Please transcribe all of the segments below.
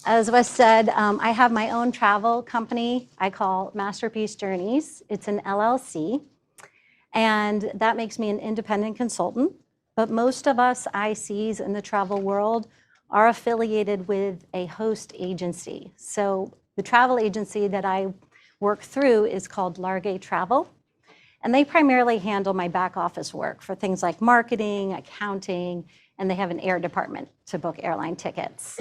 as was said, I have my own travel company I call Masterpiece Journeys. It's an LLC, and that makes me an independent consultant. But most of us ICs in the travel world are affiliated with a host agency. So the travel agency that I work through is called Largay Travel, and they primarily handle my back office work for things like marketing, accounting, and they have an air department to book airline tickets.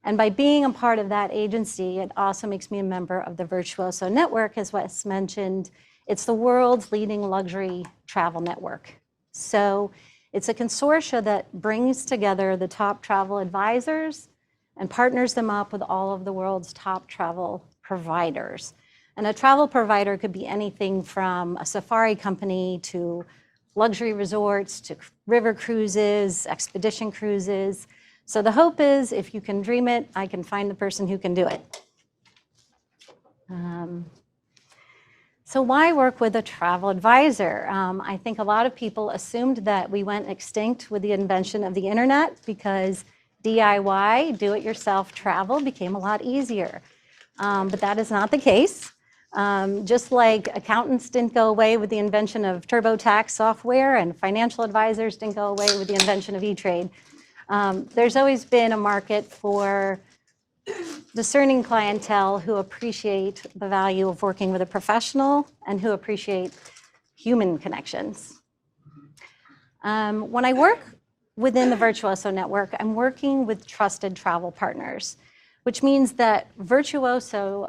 And by being a part of that agency, it also makes me a member of the Virtuoso Network, as Wes mentioned. It's the world's leading luxury travel network. So it's a consortia that brings together the top travel advisors and partners them up with all of the world's top travel providers. And a travel provider could be anything from a safari company to luxury resorts to river cruises, expedition cruises. So the hope is, if you can dream it, I can find the person who can do it. So why work with a travel advisor? I think a lot of people assumed that we went extinct with the invention of the internet because DIY, do-it-yourself travel became a lot easier. But that is not the case. Just like accountants didn't go away with the invention of TurboTax software and financial advisors didn't go away with the invention of E-Trade, there's always been a market for discerning clientele who appreciate the value of working with a professional and who appreciate human connections. When I work within the Virtuoso Network, I'm working with trusted travel partners, which means that Virtuoso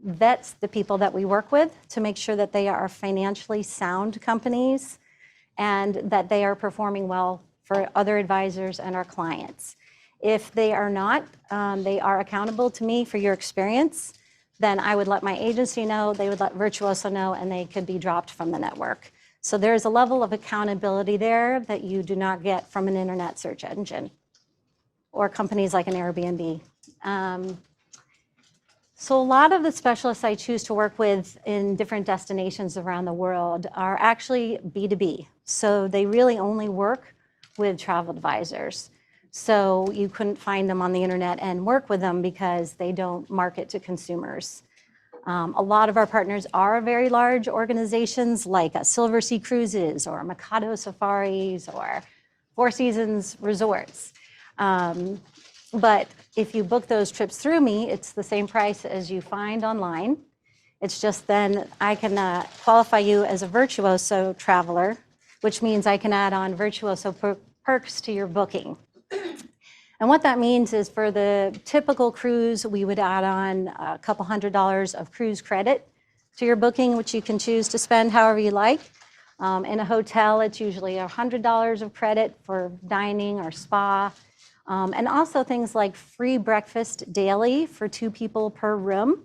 vets the people that we work with to make sure that they are financially sound companies and that they are performing well for other advisors and our clients. If they are not, they are accountable to me for your experience, then I would let my agency know, they would let Virtuoso know, and they could be dropped from the network. So there's a level of accountability there that you do not get from an internet search engine or companies like an Airbnb. So a lot of the specialists I choose to work with in different destinations around the world are actually B2B. So they really only work with travel advisors. So you couldn't find them on the internet and work with them because they don't market to consumers. A lot of our partners are very large organizations like Silver Sea Cruises or Mikado Safaris or Four Seasons Resorts. But if you book those trips through me, it's the same price as you find online. It's just then I can qualify you as a Virtuoso traveler, which means I can add on Virtuoso perks to your booking. And what that means is for the typical cruise, we would add on a couple $100 of cruise credit to your booking, which you can choose to spend however you like. In a hotel, it's usually $100 of credit for dining or spa. And also things like free breakfast daily for 2 people per room,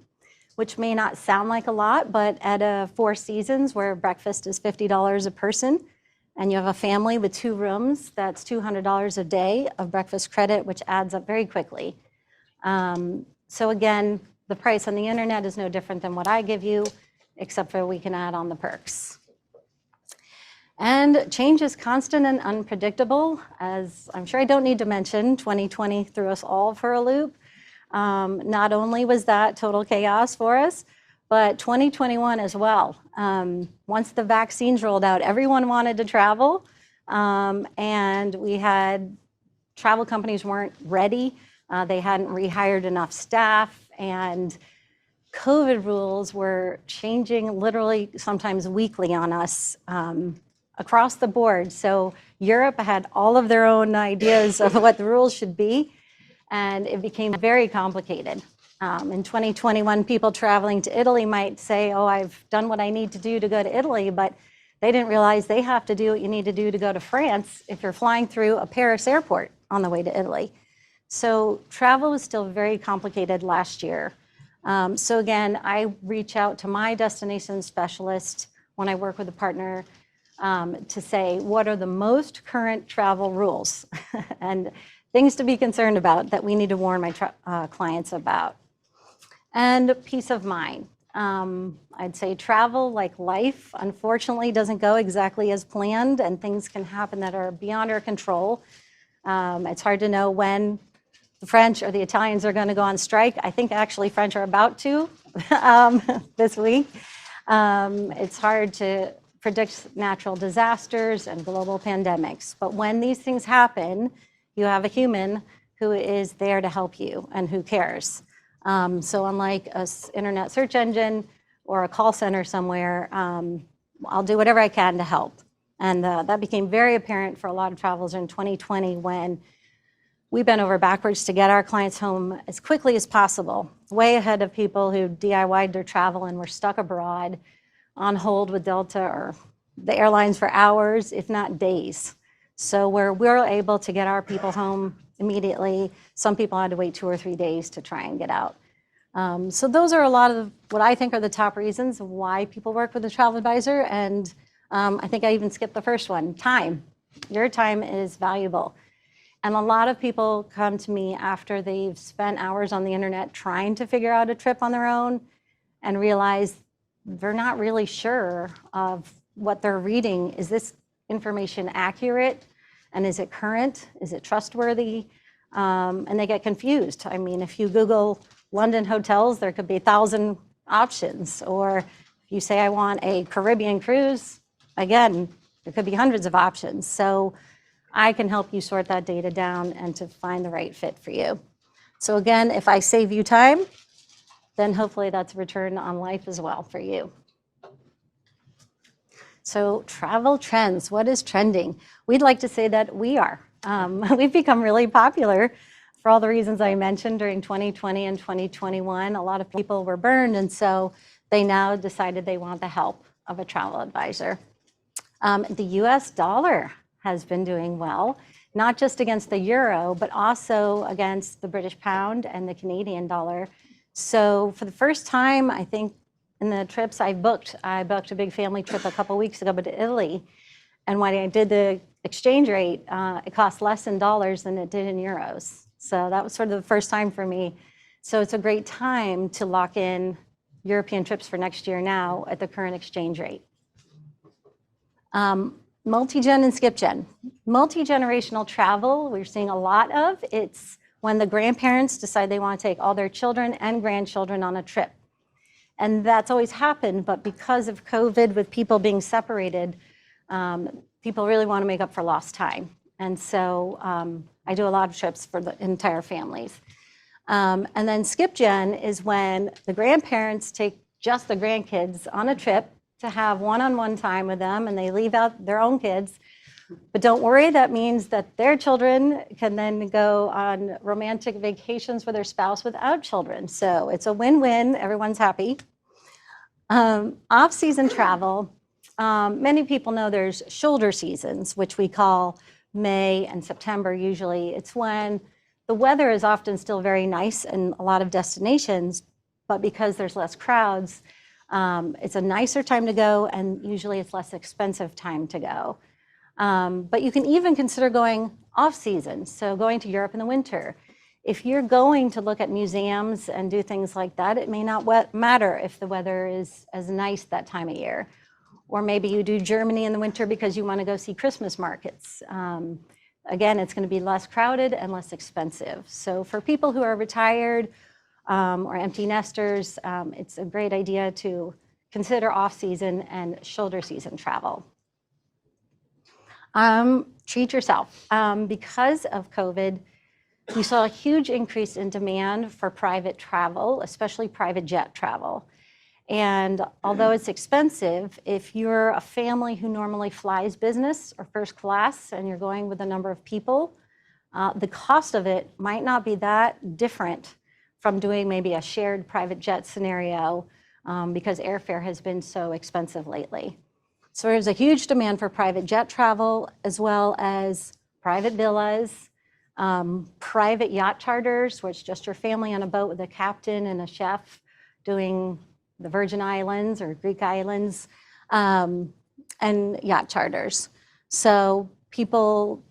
which may not sound like a lot, but at a Four Seasons where breakfast is $50 a person, and you have a family with 2 rooms, that's $200 a day of breakfast credit, which adds up very quickly. So again, the price on the internet is no different than what I give you, except for we can add on the perks. And change is constant and unpredictable. As I'm sure I don't need to mention, 2020 threw us all for a loop. Not only was that total chaos for us, but 2021 as well. Once the vaccines rolled out, everyone wanted to travel, and we had travel companies weren't ready. They hadn't rehired enough staff, and COVID rules were changing literally sometimes weekly on us across the board. So Europe had all of their own ideas of what the rules should be, and it became very complicated. In 2021, people traveling to Italy might say, oh, I've done what I need to do to go to Italy, but they didn't realize they have to do what you need to do to go to France if you're flying through a Paris airport on the way to Italy. So travel was still very complicated last year. So again, I reach out to my destination specialist when I work with a partner to say, what are the most current travel rules and things to be concerned about that we need to warn my clients about. And peace of mind. I'd say travel, like life, unfortunately doesn't go exactly as planned, and things can happen that are beyond our control. It's hard to know when the French or the Italians are going to go on strike. I think actually French are about to this week. It's hard to predict natural disasters and global pandemics. But when these things happen, you have a human who is there to help you and who cares. So unlike an internet search engine or a call center somewhere, I'll do whatever I can to help. And that became very apparent for a lot of travelers in 2020 when we bent over backwards to get our clients home as quickly as possible, way ahead of people who DIY'd their travel and were stuck abroad on hold with Delta or the airlines for hours, if not days. So where we're able to get our people home immediately, some people had to wait 2 or 3 days to try and get out. So those are a lot of what I think are the top reasons why people work with a travel advisor. And I think I even skipped the first one, time. Your time is valuable. And a lot of people come to me after they've spent hours on the internet trying to figure out a trip on their own and realize they're not really sure of what they're reading. Is this information accurate? And is it current? Is it trustworthy? And they get confused. I mean, if you Google London hotels, there could be 1,000 options. Or if you say, I want a Caribbean cruise, again, there could be hundreds of options. So I can help you sort that data down and to find the right fit for you. So again, if I save you time, then hopefully that's a return on life as well for you. So travel trends, what is trending? We'd like to say that we are. We've become really popular for all the reasons I mentioned during 2020 and 2021. A lot of people were burned, and so they now decided they want the help of a travel advisor. The US dollar has been doing well, not just against the euro, but also against the British pound and the Canadian dollar. So for the first time, I think in the trips I booked a big family trip a couple weeks ago to Italy. And when I did the exchange rate, it cost less in dollars than it did in euros. So that was sort of the first time for me. So it's a great time to lock in European trips for next year now at the current exchange rate. Multi-gen and skip-gen. Multi-generational travel, we're seeing a lot of. It's when the grandparents decide they want to take all their children and grandchildren on a trip. And that's always happened, but because of COVID, with people being separated, people really want to make up for lost time. And so I do a lot of trips for the entire families. And then skip-gen is when the grandparents take just the grandkids on a trip to have one-on-one time with them, and they leave out their own kids. But don't worry, that means that their children can then go on romantic vacations with their spouse without children. So it's a win-win, everyone's happy. Off-season travel, many people know there's shoulder seasons, which we call May and September usually. It's when the weather is often still very nice in a lot of destinations, but because there's less crowds, it's a nicer time to go, and usually it's less expensive time to go. But you can even consider going off-season, so going to Europe in the winter. If you're going to look at museums and do things like that, it may not matter if the weather is as nice that time of year. Or maybe you do Germany in the winter because you want to go see Christmas markets. Again, it's going to be less crowded and less expensive. So for people who are retired or empty nesters, it's a great idea to consider off-season and shoulder season travel. Treat yourself. Because of COVID, we saw a huge increase in demand for private travel, especially private jet travel. And although it's expensive, if you're a family who normally flies business or first class and you're going with a number of people, the cost of it might not be that different from doing maybe a shared private jet scenario because airfare has been so expensive lately. So there's a huge demand for private jet travel, as well as private villas, private yacht charters, where it's just your family on a boat with a captain and a chef doing the Virgin Islands or Greek Islands, and yacht charters. So people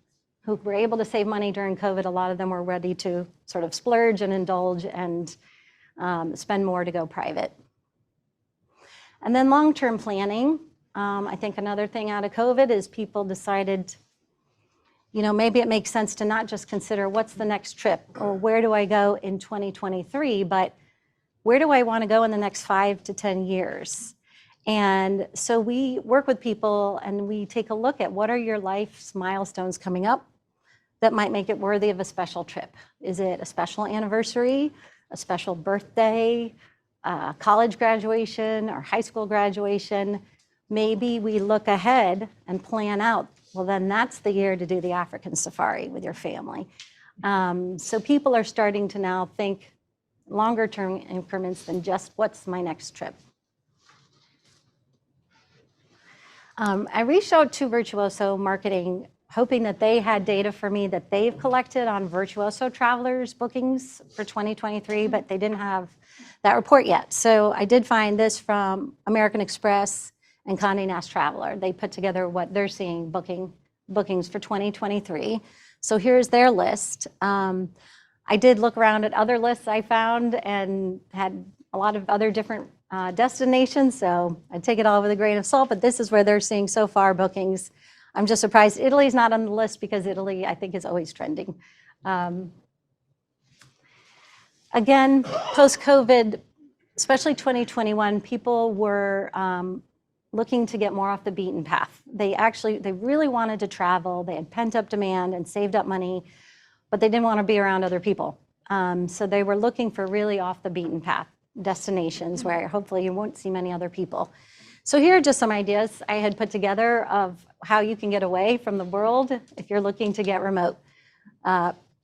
who were able to save money during COVID, a lot of them were ready to sort of splurge and indulge and spend more to go private. And then long-term planning. I think another thing out of COVID is people decided, maybe it makes sense to not just consider what's the next trip or where do I go in 2023, but where do I want to go in the next 5 to 10 years? And so we work with people and we take a look at what are your life's milestones coming up that might make it worthy of a special trip. Is it a special anniversary, a special birthday, college graduation, or high school graduation? Maybe we look ahead and plan out, well, then that's the year to do the African safari with your family. So people are starting to now think longer term increments than just what's my next trip. I reached out to Virtuoso Marketing, hoping that they had data for me that they've collected on Virtuoso travelers' bookings for 2023, but they didn't have that report yet. So I did find this from American Express and Condé Nast Traveler. They put together what they're seeing bookings for 2023. So here's their list. I did look around at other lists I found and had a lot of other different destinations, so I take it all with a grain of salt, but this is where they're seeing so far bookings. I'm just surprised Italy's not on the list because Italy, I think, is always trending. Again, post-COVID, especially 2021, people were looking to get more off the beaten path. They really wanted to travel. They had pent-up demand and saved up money, but they didn't want to be around other people. So they were looking for really off the beaten path destinations where hopefully you won't see many other people. So here are just some ideas I had put together of how you can get away from the world if you're looking to get remote.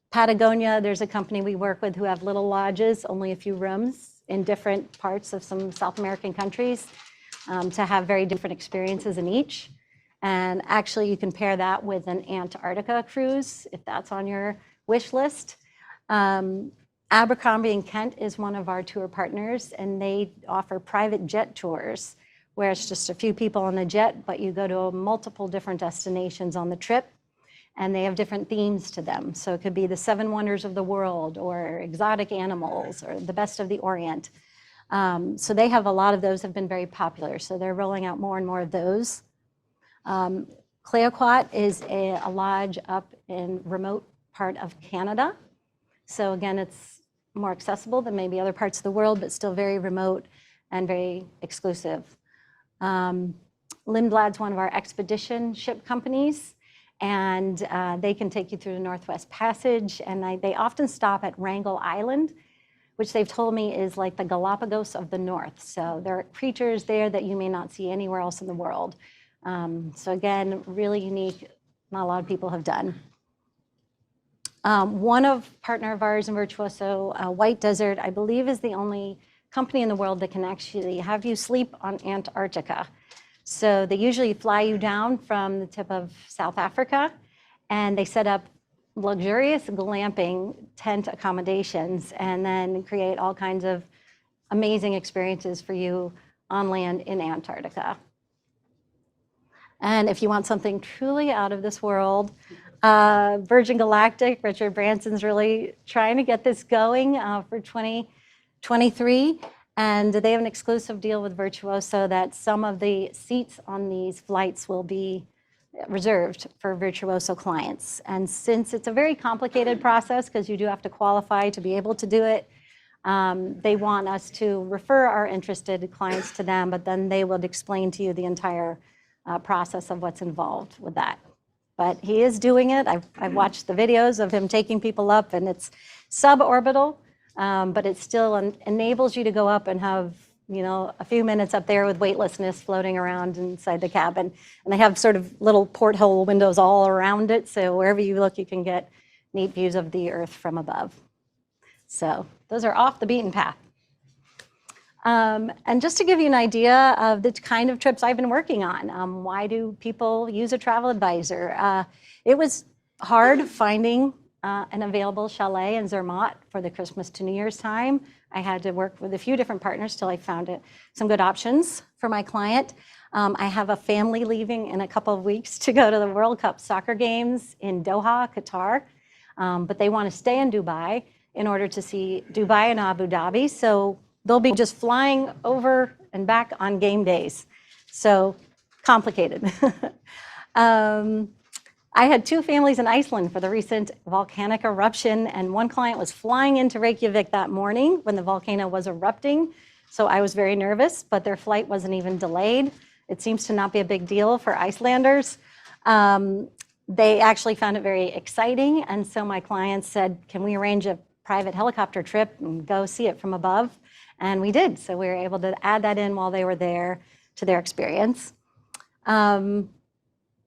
Patagonia, there's a company we work with who have little lodges, only a few rooms in different parts of some South American countries to have very different experiences in each. And actually you can pair that with an Antarctica cruise if that's on your wish list. Abercrombie and Kent is one of our tour partners, and they offer private jet tours where it's just a few people on a jet, but you go to multiple different destinations on the trip, and they have different themes to them. So it could be the 7 wonders of the world, or exotic animals, or the best of the Orient. So they have a lot of those have been very popular, so they're rolling out more and more of those. Clayoquot is a lodge up in remote part of Canada. So again, it's more accessible than maybe other parts of the world, but still very remote and very exclusive. Lindblad's one of our expedition ship companies, and they can take you through the Northwest Passage, and they often stop at Wrangel Island, which they've told me is like the Galapagos of the North. So there are creatures there that you may not see anywhere else in the world. So again, really unique, not a lot of people have done. One partner of ours in Virtuoso, White Desert, I believe is the only company in the world that can actually have you sleep on Antarctica. So they usually fly you down from the tip of South Africa, and they set up luxurious glamping tent accommodations and then create all kinds of amazing experiences for you on land in Antarctica. And if you want something truly out of this world, Virgin Galactic, Richard Branson's really trying to get this going for 2023. And they have an exclusive deal with Virtuoso that some of the seats on these flights will be reserved for Virtuoso clients. And since it's a very complicated process, because you do have to qualify to be able to do it, they want us to refer our interested clients to them, but then they will explain to you the entire process of what's involved with that. But he is doing it. I've watched the videos of him taking people up, and it's suborbital, but it still enables you to go up and have, a few minutes up there with weightlessness floating around inside the cabin. And they have sort of little porthole windows all around it, so wherever you look, you can get neat views of the Earth from above. So those are off the beaten path. And just to give you an idea of the kind of trips I've been working on, why do people use a travel advisor? It was hard finding an available chalet in Zermatt for the Christmas to New Year's time. I had to work with a few different partners till I found some good options for my client. I have a family leaving in a couple of weeks to go to the World Cup soccer games in Doha, Qatar, but they want to stay in Dubai in order to see Dubai and Abu Dhabi. So they'll be just flying over and back on game days. So complicated. I had 2 families in Iceland for the recent volcanic eruption, and one client was flying into Reykjavik that morning when the volcano was erupting. So I was very nervous, but their flight wasn't even delayed. It seems to not be a big deal for Icelanders. They actually found it very exciting, and so my clients said, can we arrange a private helicopter trip and go see it from above? And we did, so we were able to add that in while they were there to their experience.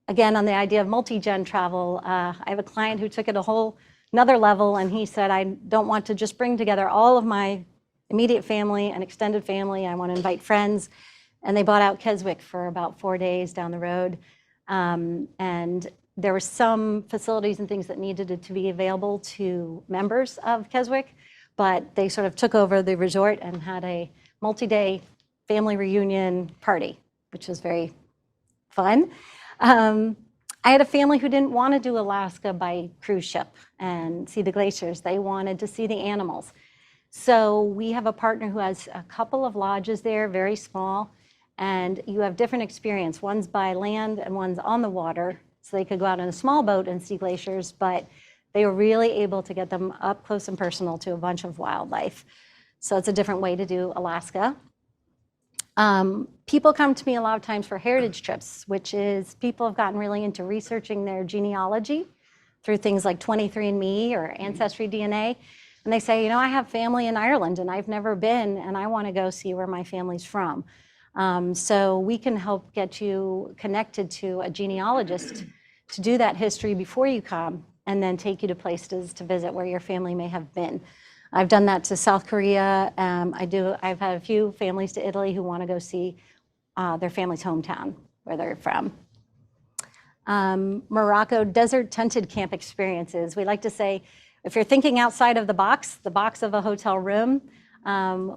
Again, on the idea of multi-gen travel, I have a client who took it a whole another level, and he said, I don't want to just bring together all of my immediate family and extended family. I want to invite friends. And they bought out Keswick for about 4 days down the road. And there were some facilities and things that needed to be available to members of Keswick, but they sort of took over the resort and had a multi-day family reunion party, which was very fun. I had a family who didn't want to do Alaska by cruise ship and see the glaciers. They wanted to see the animals. So we have a partner who has a couple of lodges there, very small, and you have different experience. One's by land and one's on the water. So they could go out in a small boat and see glaciers, but they were really able to get them up close and personal to a bunch of wildlife. So it's a different way to do Alaska. People come to me a lot of times for heritage trips, which is people have gotten really into researching their genealogy through things like 23andMe or Ancestry DNA. And they say, you know, I have family in Ireland and I've never been, and I want to go see where my family's from. So we can help get you connected to a genealogist to do that history before you come, and then take you to places to visit where your family may have been. I've done that to South Korea. I've had a few families to Italy who want to go see their family's hometown, where they're from. Morocco desert tented camp experiences. We like to say, if you're thinking outside of the box of a hotel room,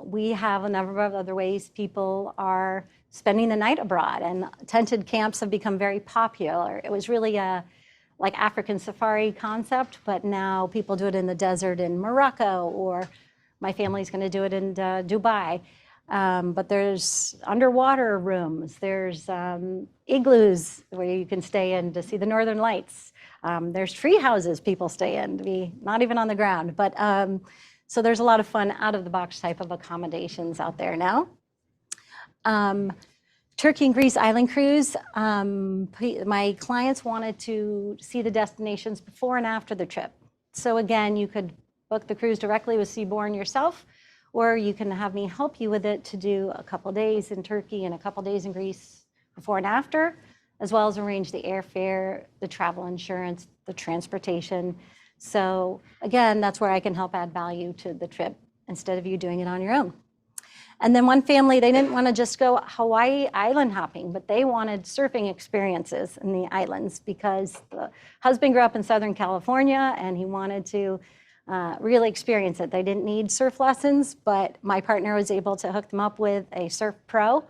we have a number of other ways people are spending the night abroad, and tented camps have become very popular. It was really a like African safari concept, but now people do it in the desert in Morocco, or my family's going to do it in Dubai. But there's underwater rooms, there's igloos where you can stay in to see the northern lights. There's tree houses people stay in, to be not even on the ground. But so there's a lot of fun out of the box type of accommodations out there now. Turkey and Greece Island Cruise. My clients wanted to see the destinations before and after the trip. So again, you could book the cruise directly with Seabourn yourself, or you can have me help you with it to do a couple days in Turkey and a couple days in Greece before and after, as well as arrange the airfare, the travel insurance, the transportation. So again, that's where I can help add value to the trip instead of you doing it on your own. And then one family, they didn't want to just go Hawaii island hopping, but they wanted surfing experiences in the islands because the husband grew up in Southern California and he wanted to really experience it. They didn't need surf lessons, but my partner was able to hook them up with a surf pro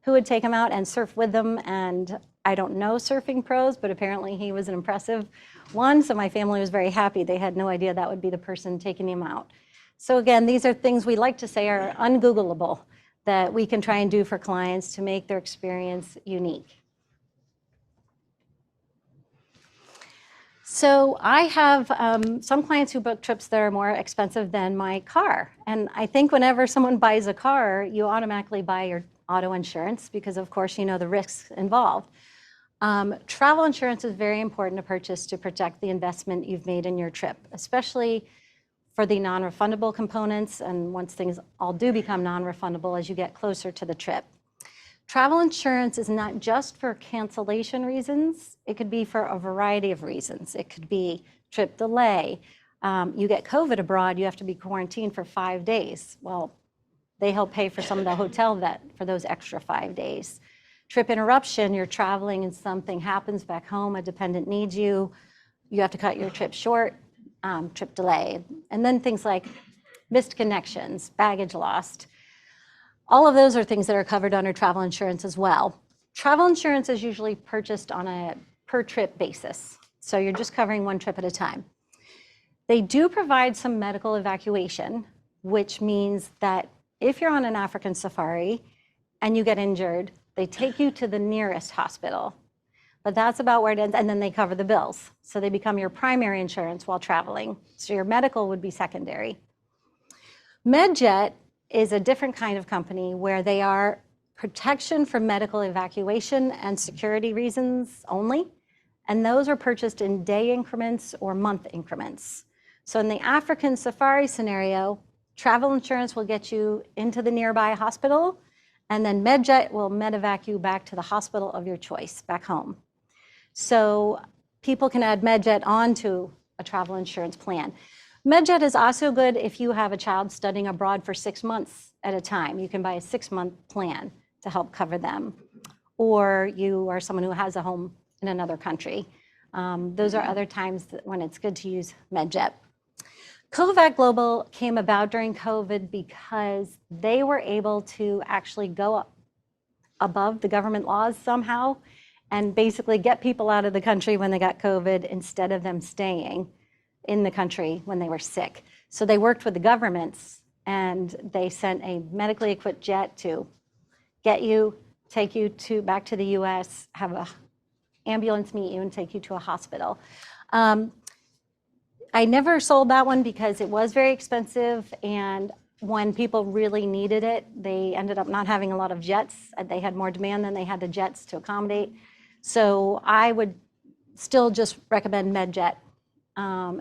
who would take them out and surf with them. And I don't know surfing pros, but apparently he was an impressive one. So my family was very happy. They had no idea that would be the person taking him out. So again, these are things we like to say are ungoogleable that we can try and do for clients to make their experience unique. So I have some clients who book trips that are more expensive than my car. And I think whenever someone buys a car, you automatically buy your auto insurance because, of course, you know the risks involved. Travel insurance is very important to purchase to protect the investment you've made in your trip, especially for the non-refundable components, and once things all do become non-refundable as you get closer to the trip. Travel insurance is not just for cancellation reasons. It could be for a variety of reasons. It could be trip delay. You get COVID abroad, you have to be quarantined for 5 days. Well, they help pay for some of the hotel for those extra 5 days. Trip interruption, you're traveling and something happens back home, a dependent needs you, you have to cut your trip short. Trip delay, and then things like missed connections, baggage lost. All of those are things that are covered under travel insurance as well. Travel insurance is usually purchased on a per trip basis, so you're just covering one trip at a time. They do provide some medical evacuation, which means that if you're on an African safari and you get injured, they take you to the nearest hospital. but that's about where it ends. And then they cover the bills. So they become your primary insurance while traveling. So your medical would be secondary. MedJet is a different kind of company where they are protection for medical evacuation and security reasons only. And those are purchased in day increments or month increments. So in the African safari scenario, travel insurance will get you into the nearby hospital, and then MedJet will medevac you back to the hospital of your choice, back home. So people can add MedJet onto a travel insurance plan. MedJet is also good if you have a child studying abroad for 6 months at a time. You can buy a 6-month plan to help cover them. Or you are someone who has a home in another country. Those are other times when it's good to use MedJet. Covac Global came about during COVID because they were able to actually go up above the government laws somehow and basically get people out of the country when they got COVID instead of them staying in the country when they were sick. So they worked with the governments and they sent a medically equipped jet to get you, take you back to the US, have an ambulance meet you and take you to a hospital. I never sold that one because it was very expensive, and when people really needed it, they ended up not having a lot of jets. They had more demand than they had the jets to accommodate. So I would still just recommend MedJet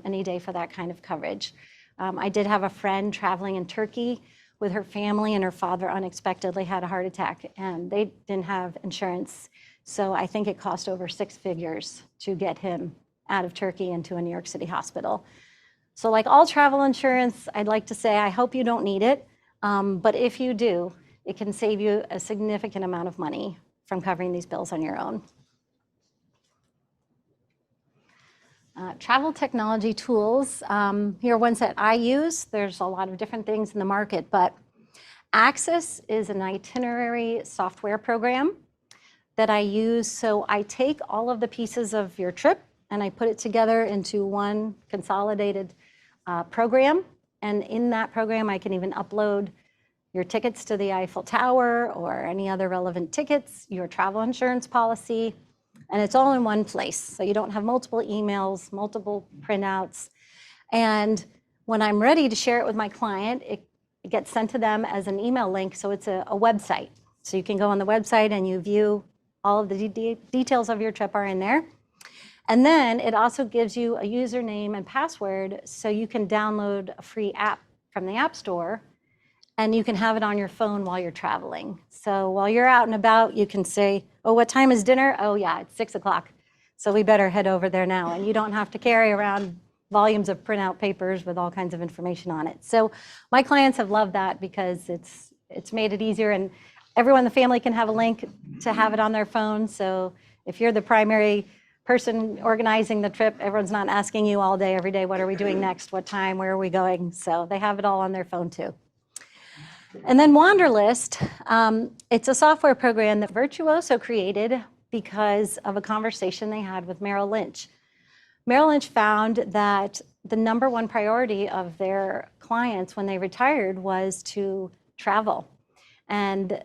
any day for that kind of coverage. I did have a friend traveling in Turkey with her family, and her father unexpectedly had a heart attack, and they didn't have insurance. So I think it cost over 6 figures to get him out of Turkey into a New York City hospital. So like all travel insurance, I'd like to say, I hope you don't need it. But if you do, it can save you a significant amount of money from covering these bills on your own. Travel technology tools, here are ones that I use. There's a lot of different things in the market, but Access is an itinerary software program that I use. So I take all of the pieces of your trip and I put it together into one consolidated program. And in that program, I can even upload your tickets to the Eiffel Tower or any other relevant tickets, your travel insurance policy, and it's all in one place. So you don't have multiple emails, multiple printouts. And when I'm ready to share it with my client, it gets sent to them as an email link. So it's a website. So you can go on the website and you view all of the details of your trip are in there. And then it also gives you a username and password so you can download a free app from the App Store and you can have it on your phone while you're traveling. So while you're out and about, you can say, oh, what time is dinner? Oh yeah, it's 6 o'clock. So we better head over there now. And you don't have to carry around volumes of printout papers with all kinds of information on it. So my clients have loved that because it's made it easier, and everyone in the family can have a link to have it on their phone. So if you're the primary person organizing the trip, everyone's not asking you all day, every day, what are we doing next? What time? Where are we going? So they have it all on their phone too. And then Wanderlist, it's a software program that Virtuoso created because of a conversation they had with Merrill Lynch. Merrill Lynch found that the number one priority of their clients when they retired was to travel. And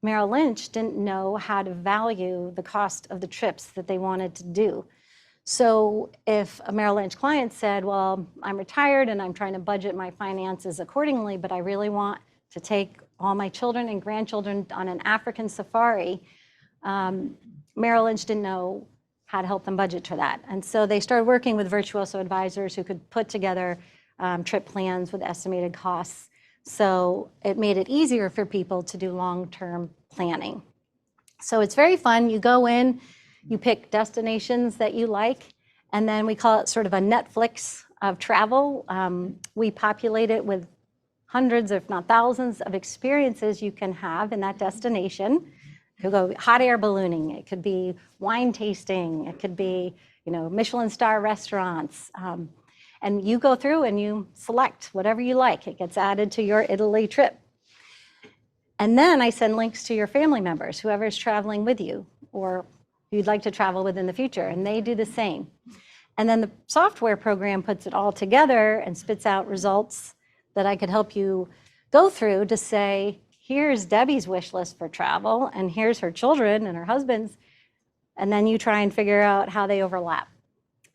Merrill Lynch didn't know how to value the cost of the trips that they wanted to do. So if a Merrill Lynch client said, well, I'm retired and I'm trying to budget my finances accordingly, but I really want to take all my children and grandchildren on an African safari, Merrill Lynch didn't know how to help them budget for that. And so they started working with Virtuoso advisors who could put together trip plans with estimated costs. So it made it easier for people to do long-term planning. So it's very fun. You go in, you pick destinations that you like, and then we call it sort of a Netflix of travel. We populate it with hundreds, if not thousands, of experiences you can have in that destination. It could go hot air ballooning, it could be wine tasting, it could be, Michelin star restaurants. And you go through and you select whatever you like. It gets added to your Italy trip. And then I send links to your family members, whoever's traveling with you or who you'd like to travel with in the future, and they do the same. And then the software program puts it all together and spits out results that I could help you go through to say, here's Debbie's wish list for travel, and here's her children and her husband's. And then you try and figure out how they overlap.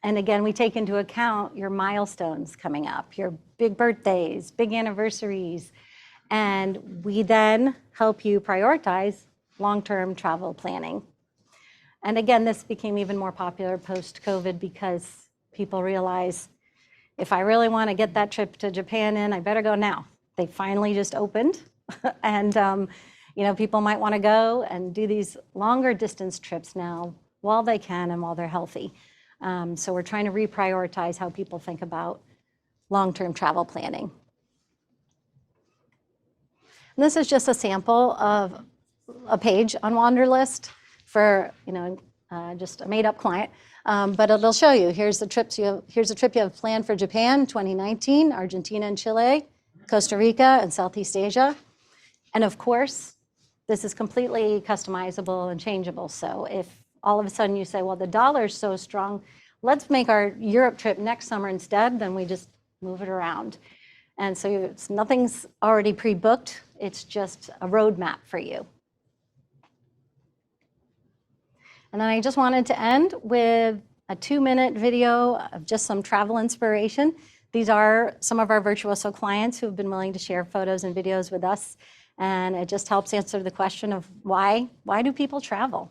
And again, we take into account your milestones coming up, your big birthdays, big anniversaries, and we then help you prioritize long-term travel planning. And again, this became even more popular post-COVID because people realize, if I really want to get that trip to Japan in, I better go now. They finally just opened, and people might want to go and do these longer distance trips now while they can and while they're healthy. So we're trying to reprioritize how people think about long-term travel planning. And this is just a sample of a page on Wanderlist for just a made-up client, but it'll show you. Here's the trip you have planned for Japan 2019, Argentina and Chile, Costa Rica, and Southeast Asia. And of course, this is completely customizable and changeable. So if all of a sudden you say, well, the dollar's so strong, let's make our Europe trip next summer instead, then we just move it around. And so nothing's already pre-booked. It's just a roadmap for you. And then I just wanted to end with a 2-minute video of just some travel inspiration. These are some of our Virtuoso clients who have been willing to share photos and videos with us. And it just helps answer the question of why do people travel?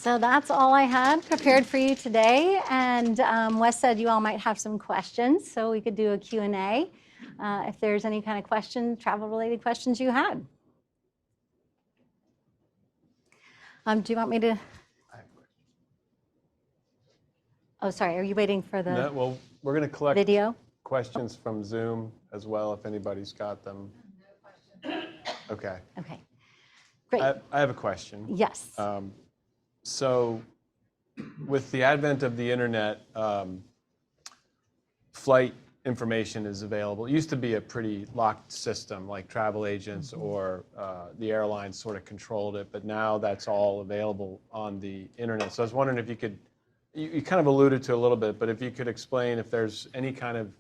So that's all I had prepared for you today. And Wes said you all might have some questions, so we could do a Q&A if there's any kind of question, travel-related questions you had. Do you want me to? Oh, sorry. Are you waiting for the No, well, we're going to collect video? Questions from Zoom as well, if anybody's got them. No question. Okay. Okay. Great. I have a question. Yes. So with the advent of the internet, flight information is available. It used to be a pretty locked system, like travel agents or the airlines sort of controlled it, but now that's all available on the internet. So I was wondering if you could, you kind of alluded to a little bit, but if you could explain if there's any kind of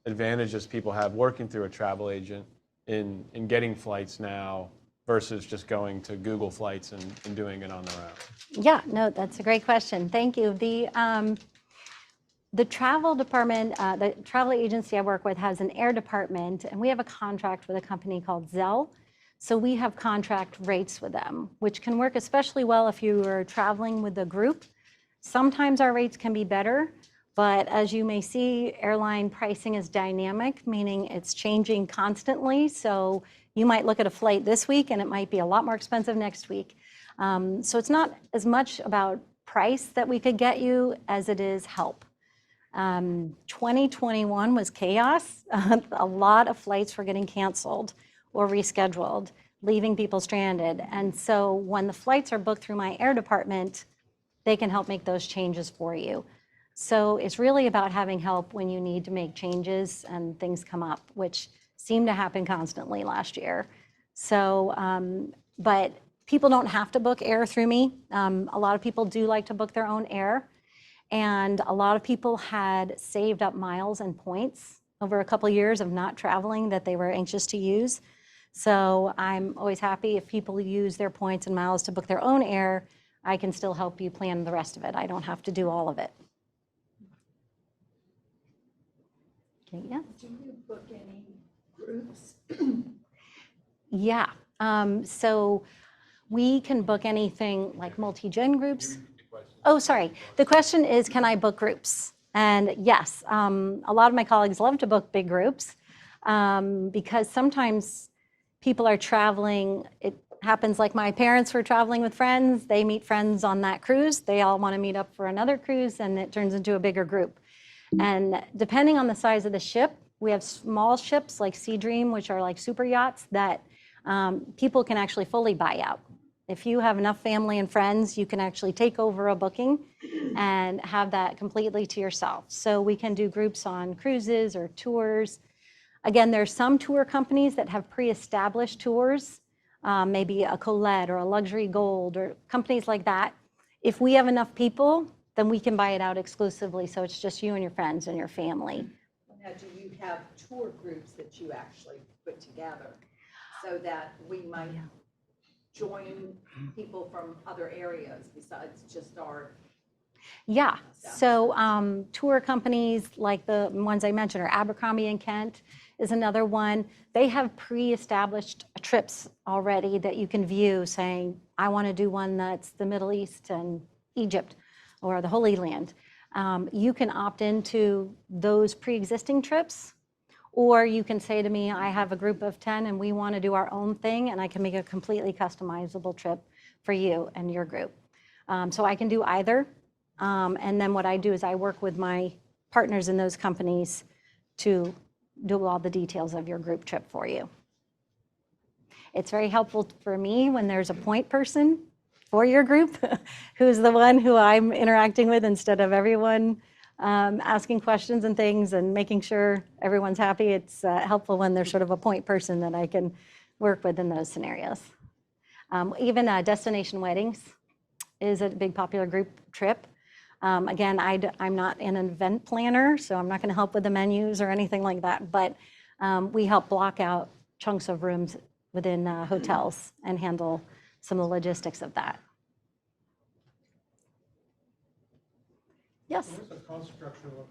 advantages people have working through a travel agent in getting flights now versus just going to Google Flights and doing it on their own. Yeah, no, that's a great question. Thank you. The travel department, the travel agency I work with has an air department, and we have a contract with a company called Zell. So we have contract rates with them, which can work especially well if you are traveling with a group. Sometimes our rates can be better, But as you may see, airline pricing is dynamic, meaning it's changing constantly. So you might look at a flight this week and it might be a lot more expensive next week. So it's not as much about price that we could get you as it is help. 2021 was chaos. A lot of flights were getting canceled or rescheduled, leaving people stranded. And so when the flights are booked through my air department, they can help make those changes for you. So it's really about having help when you need to make changes and things come up, which seemed to happen constantly last year. So, but people don't have to book air through me. A lot of people do like to book their own air. And a lot of people had saved up miles and points over a couple years of not traveling that they were anxious to use. So I'm always happy if people use their points and miles to book their own air. I can still help you plan the rest of it. I don't have to do all of it. Okay, yeah. Do you book any groups? Yeah. So we can book anything like multi-gen groups. Oh, sorry. The question is, can I book groups? And yes, a lot of my colleagues love to book big groups because sometimes people are traveling. It happens like my parents were traveling with friends. They meet friends on that cruise. They all want to meet up for another cruise, and it turns into a bigger group. And depending on the size of the ship, we have small ships like Sea Dream, which are like super yachts that people can actually fully buy out. If you have enough family and friends, you can actually take over a booking and have that completely to yourself. So we can do groups on cruises or tours. Again, there's some tour companies that have pre-established tours, maybe a Colette or a Luxury Gold or companies like that. If we have enough people, then we can buy it out exclusively. So it's just you and your friends and your family. Now, do you have tour groups that you actually put together so that we might join people from other areas besides just our? Yeah, so tour companies like the ones I mentioned, or Abercrombie and Kent is another one. They have pre-established trips already that you can view saying, I want to do one that's the Middle East and Egypt or the Holy Land. You can opt into those pre-existing trips, or you can say to me, I have a group of 10 and we want to do our own thing, and I can make a completely customizable trip for you and your group. So I can do either. And then what I do is I work with my partners in those companies to do all the details of your group trip for you. It's very helpful for me when there's a point person for your group who's the one who I'm interacting with instead of everyone asking questions and things and making sure everyone's happy. It's helpful when there's sort of a point person that I can work with in those scenarios. Even destination weddings is a big popular group trip. Again, I'm not an event planner, so I'm not going to help with the menus or anything like that, but we help block out chunks of rooms within hotels and handle some of the logistics of that. Yes? What does the cost structure look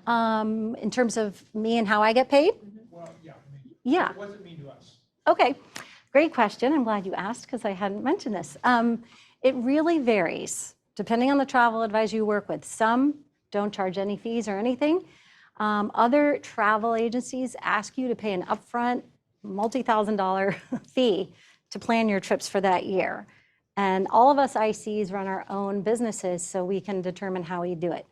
like? In terms of me and how I get paid? Well, yeah. Yeah. What does it mean to us? Okay, great question. I'm glad you asked because I hadn't mentioned this. It really varies depending on the travel advisor you work with. Some don't charge any fees or anything. Other travel agencies ask you to pay an upfront multi-thousand-dollar fee to plan your trips for that year. And all of us ICs run our own businesses so we can determine how we do it.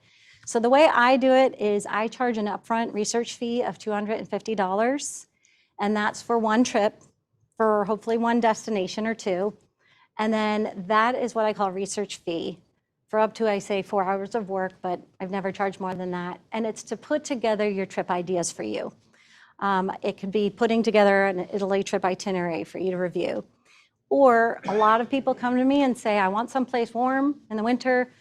So the way I do it is I charge an upfront research fee of $250, and that's for one trip, for hopefully one destination or two. And then that is what I call research fee for up to, I say, 4 hours of work, but I've never charged more than that. And it's to put together your trip ideas for you. It could be putting together an Italy trip itinerary for you to review. Or a lot of people come to me and say, I want someplace warm in the winter.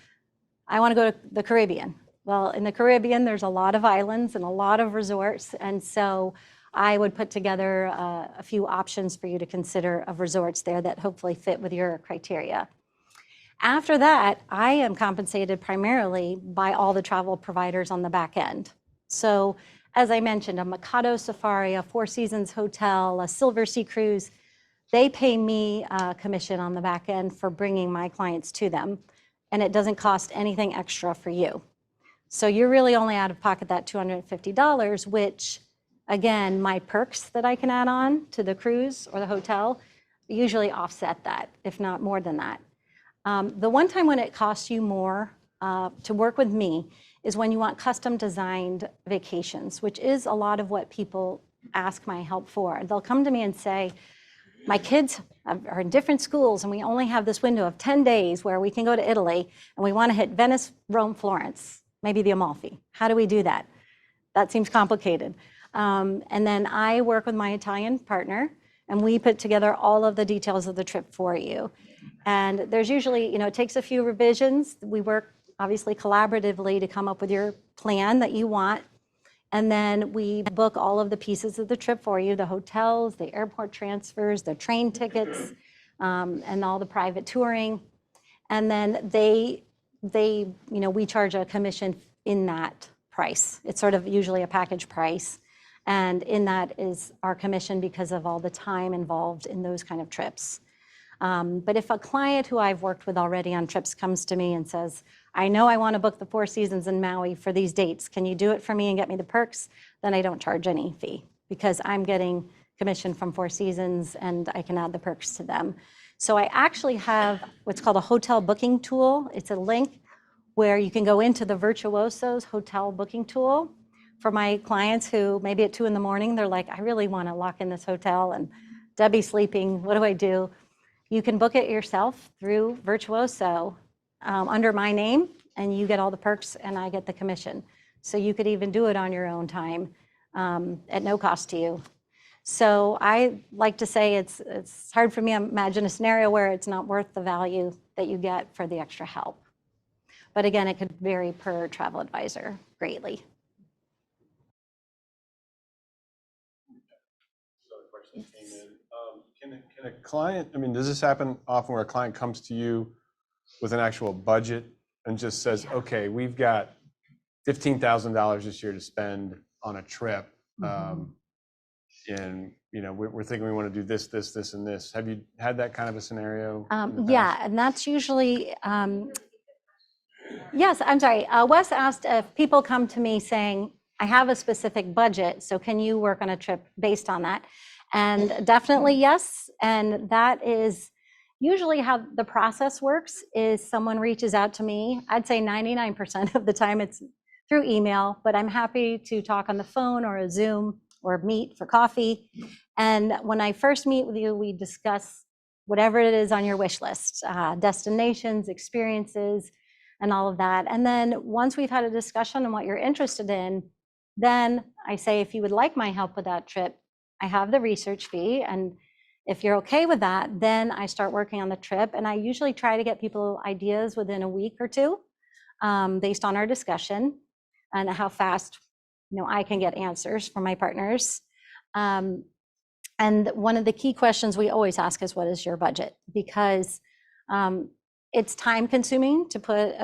I want to go to the Caribbean. Well, in the Caribbean, there's a lot of islands and a lot of resorts. And so I would put together a few options for you to consider of resorts there that hopefully fit with your criteria. After that, I am compensated primarily by all the travel providers on the back end. So as I mentioned, a Mikado Safari, a Four Seasons Hotel, a Silver Sea Cruise, they pay me a commission on the back end for bringing my clients to them, and it doesn't cost anything extra for you. So you're really only out of pocket that $250, which, again, my perks that I can add on to the cruise or the hotel usually offset that, if not more than that. The one time when it costs you more to work with me is when you want custom designed vacations, which is a lot of what people ask my help for. They'll come to me and say, my kids are in different schools and we only have this window of 10 days where we can go to Italy and we want to hit Venice, Rome, Florence, maybe the Amalfi. How do we do that? That seems complicated. And then I work with my Italian partner and we put together all of the details of the trip for you. And there's usually, it takes a few revisions. We work obviously collaboratively to come up with your plan that you want. And then we book all of the pieces of the trip for you, the hotels, the airport transfers, the train tickets, and all the private touring. And then we charge a commission in that price. It's sort of usually a package price. And in that is our commission because of all the time involved in those kind of trips. But if a client who I've worked with already on trips comes to me and says, I know I want to book the Four Seasons in Maui for these dates, can you do it for me and get me the perks? Then I don't charge any fee because I'm getting commission from Four Seasons and I can add the perks to them. So I actually have what's called a hotel booking tool. It's a link where you can go into the Virtuoso's hotel booking tool for my clients who maybe at 2 a.m, they're like, I really want to lock in this hotel and Debbie's sleeping, what do I do? You can book it yourself through Virtuoso under my name, and you get all the perks, and I get the commission. So you could even do it on your own time at no cost to you. So I like to say it's hard for me to imagine a scenario where it's not worth the value that you get for the extra help. But again, it could vary per travel advisor greatly. Question came in. Can a client, does this happen often where a client comes to you with an actual budget and just says, okay, we've got $15,000 this year to spend on a trip, and we're thinking we want to do this, this, this, and this. Have you had that kind of a scenario? Yeah, and that's usually, yes, I'm sorry. Wes asked if people come to me saying, I have a specific budget, so can you work on a trip based on that? And definitely yes, and that is usually how the process works is someone reaches out to me. I'd say 99% of the time it's through email, but I'm happy to talk on the phone or a Zoom or meet for coffee. And when I first meet with you, we discuss whatever it is on your wish list, destinations, experiences, and all of that. And then once we've had a discussion on what you're interested in, then I say, if you would like my help with that trip, I have the research fee. And if you're okay with that, then I start working on the trip. And I usually try to get people ideas within a week or two based on our discussion and how fast I can get answers from my partners. And one of the key questions we always ask is, what is your budget? Because it's time consuming to put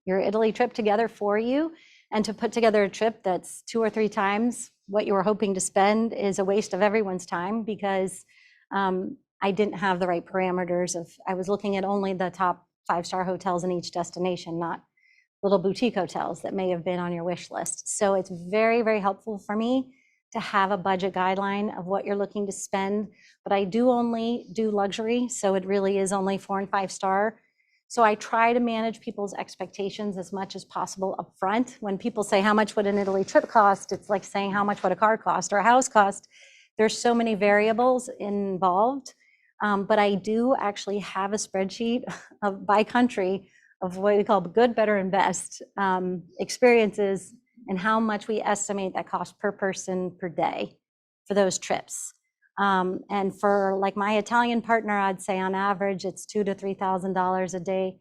your Italy trip together for you, and to put together a trip that's 2 or 3 times what you were hoping to spend is a waste of everyone's time, because I didn't have the right parameters I was looking at only the top 5-star hotels in each destination, not little boutique hotels that may have been on your wish list. So it's very, very helpful for me to have a budget guideline of what you're looking to spend. But I do only do luxury, so it really is only 4 and 5-star. So I try to manage people's expectations as much as possible up front. When people say, how much would an Italy trip cost? It's like saying, how much would a car cost or a house cost? There's so many variables involved. But I do actually have a spreadsheet by country of what we call good, better, and best experiences, and how much we estimate that cost per person per day for those trips. And for like my Italian partner, I'd say on average, it's $2,000 to $3,000 a day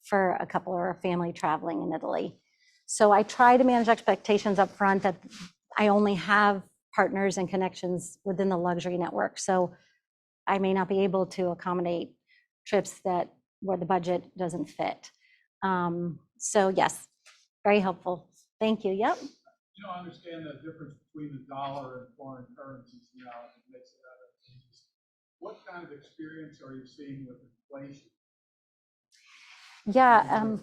for a couple or a family traveling in Italy. So I try to manage expectations up front that I only have partners and connections within the luxury network. So I may not be able to accommodate trips where the budget doesn't fit. So yes, very helpful. Thank you. Yep. I understand the difference between the dollar and foreign currencies now. It makes it advantageous. What kind of experience are you seeing with inflation? Yeah.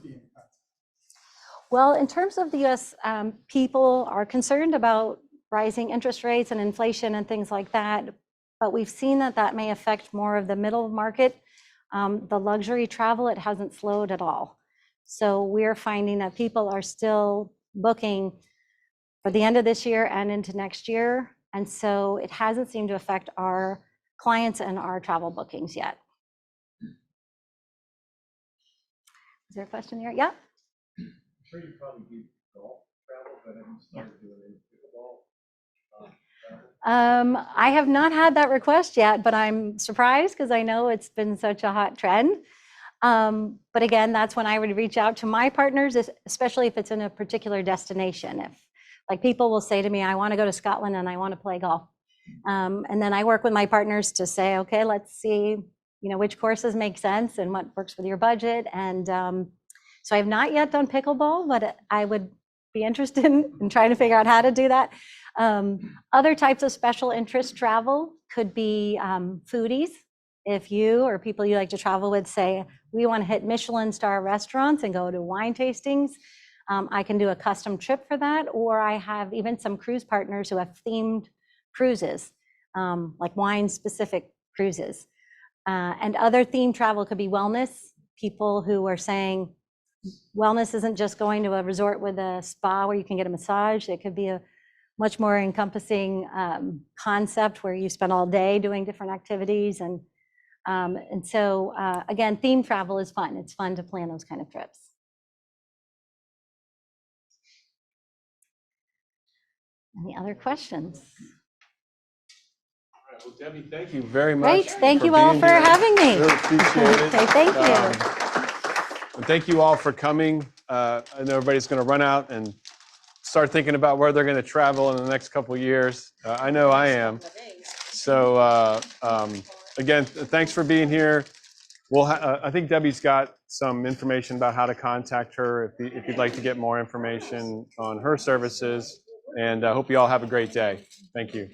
Well, in terms of the US, people are concerned about rising interest rates and inflation and things like that, but we've seen that that may affect more of the middle market. The luxury travel, it hasn't slowed at all. So we're finding that people are still booking for the end of this year and into next year. And so it hasn't seemed to affect our clients and our travel bookings yet. Is there a question here? Yeah? I'm sure you probably do golf travel, but have you started doing any pickleball travel? I have not had that request yet, but I'm surprised because I know it's been such a hot trend. But again, that's when I would reach out to my partners, especially if it's in a particular destination. If like people will say to me, I want to go to Scotland and I want to play golf. And then I work with my partners to say, okay, let's see, which courses make sense and what works with your budget. And so I have not yet done pickleball, but I would be interested in trying to figure out how to do that. Other types of special interest travel could be foodies. If you or people you like to travel with say, we want to hit Michelin star restaurants and go to wine tastings, I can do a custom trip for that. Or I have even some cruise partners who have themed cruises, like wine specific cruises. And other themed travel could be wellness. People who are saying wellness isn't just going to a resort with a spa where you can get a massage. It could be a much more encompassing concept where you spend all day doing different activities. And so, again, themed travel is fun. It's fun to plan those kind of trips. Any other questions? All right, well, Debbie, thank you very much. Great. Thank you all being for here. having me. Really appreciate it. Okay, thank you. And thank you all for coming. I know everybody's going to run out and start thinking about where they're going to travel in the next couple of years. I know I am. So again, thanks for being here. I think Debbie's got some information about how to contact her if you'd like to get more information on her services. And I hope you all have a great day. Thank you.